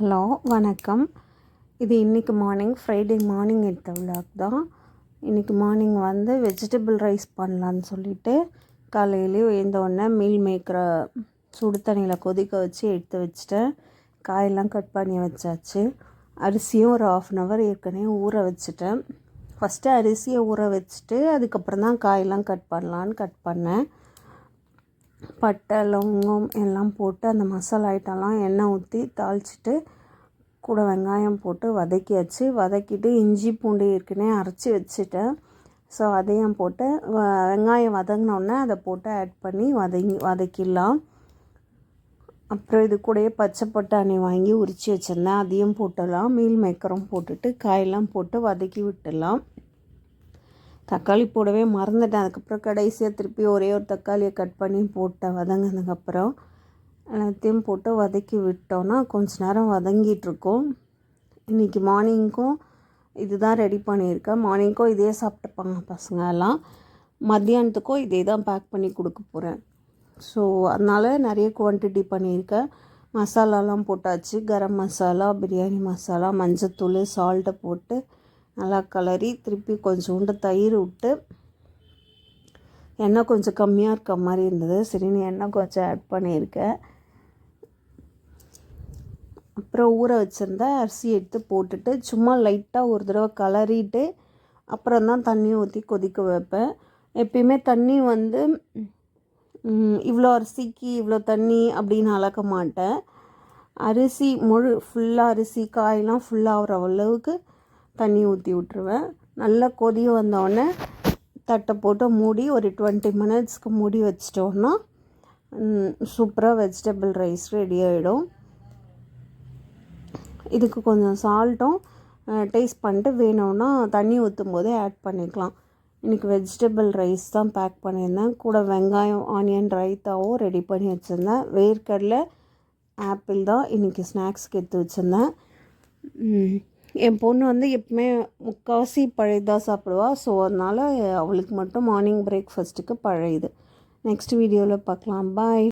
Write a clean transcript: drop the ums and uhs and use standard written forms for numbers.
Hello வணக்கம். இது இன்றைக்கி மார்னிங் ஃப்ரைடே மார்னிங் எடுத்த விளாக் தான். இன்றைக்கி மார்னிங் வந்து வெஜிடபிள் ரைஸ் பண்ணலான்னு சொல்லிவிட்டு காலையிலே எழுந்தோடனே மீல் மேக்கரை சுடு தண்ணியில் கொதிக்க வச்சு எடுத்து வச்சுட்டேன். காயெல்லாம் கட் பண்ணி வச்சாச்சு. அரிசியும் ஒரு 1/2 hour ஏற்கனவே ஊற வச்சுட்டேன். ஃபஸ்ட்டு அரிசியை ஊற வச்சுட்டு அதுக்கப்புறம் தான் காயெல்லாம் கட் பண்ணலான்னு கட் பண்ணேன். பட்டை லவங்கம் எல்லாம் போட்டு அந்த மசாலா ஐட்டம்லாம் எண்ணெய் ஊற்றி தாளிச்சிட்டு கூட வெங்காயம் போட்டு வதக்கிட்டு இஞ்சி பூண்டு ஏற்கனவே அரைச்சி வச்சுட்டேன். ஸோ அதையும் போட்டு வெங்காயம் வதங்கினோடனே அதை போட்டு ஆட் பண்ணி வதக்கிடலாம். அப்புறம் இது கூடயே பச்சை பட்டாணி வாங்கி உரித்து வச்சுருந்தேன், அதையும் போட்டுடலாம். மீல் மேக்கரும் போட்டுட்டு காயெல்லாம் போட்டு வதக்கி விட்டுடலாம். தக்காளி போடவே மறந்துட்டேன். அதுக்கப்புறம் கடைசியாக திருப்பி ஒரே ஒரு தக்காளியை கட் பண்ணி போட்டேன். வதங்கினதுக்கப்புறம் எல்லாத்தையும் போட்டு வதக்கி விட்டோன்னா கொஞ்ச நேரம் வதங்கிட்டுருக்கோம். இன்றைக்கி மார்னிங்க்கும் இது தான் ரெடி பண்ணியிருக்கேன். மார்னிங்க்கும் இதே சாப்பிட்டுப்பாங்க பசங்க எல்லாம். மத்தியானத்துக்கும் இதே தான் பேக் பண்ணி கொடுக்க போகிறேன். ஸோ அதனால் நிறைய குவான்டிட்டி பண்ணியிருக்கேன். மசாலாலாம் போட்டாச்சு. கரம் மசாலா, பிரியாணி மசாலா, மஞ்சத்தூள், சால்ட்டை போட்டு நல்லா கலரி திருப்பி கொஞ்சோண்டு தயிர் விட்டு எண்ணெய் கொஞ்சம் கம்மியாக இருக்க மாதிரி இருந்தது. சரின்னு எண்ணெய் கொஞ்சம் ஆட் பண்ணியிருக்கேன். அப்புறம் ஊற வச்சுருந்தா அரிசி எடுத்து போட்டுட்டு சும்மா லைட்டாக ஒரு தடவை கலரிட்டு அப்புறம் தான் தண்ணி ஊற்றி கொதிக்க வைப்பேன். எப்பயுமே தண்ணி வந்து இவ்வளோ அரிசிக்கு இவ்வளோ தண்ணி அப்படின்னு அளக்க மாட்டேன். அரிசி ஃபுல்லாக அரிசி காயெல்லாம் ஃபுல்லாகிற அளவுக்கு தண்ணி ஊற்றி விட்ருவேன். நல்லா கொதி வந்தோடனே தட்டை போட்டு மூடி ஒரு 20 minutes மூடி வச்சிட்டோன்னா சூப்பராக வெஜிடபிள் ரைஸ் ரெடி ஆகிடும். இதுக்கு கொஞ்சம் சால்ட்டும் டேஸ்ட் பண்ணிட்டு வேணும்னா தண்ணி ஊற்றும் போதே ஆட் பண்ணிக்கலாம். இன்றைக்கி வெஜிடபிள் ரைஸ் தான் பேக் பண்ணியிருந்தேன். கூட வெங்காயம் ஆனியன் ரைத்தாவும் ரெடி பண்ணி வச்சுருந்தேன். வேர்க்கடலை ஆப்பிள் தான் இன்றைக்கி ஸ்நாக்ஸ்க்கு எடுத்து வச்சுருந்தேன். என் பொண்ணு வந்து எப்பவுமே முக்கால்வாசி பழையதாக சாப்பிடுவாள். ஸோ அதனால் அவளுக்கு மட்டும் மார்னிங் பிரேக்ஃபாஸ்ட்டுக்கு பழையது. நெக்ஸ்ட் வீடியோவில் பார்க்கலாம். பாய்.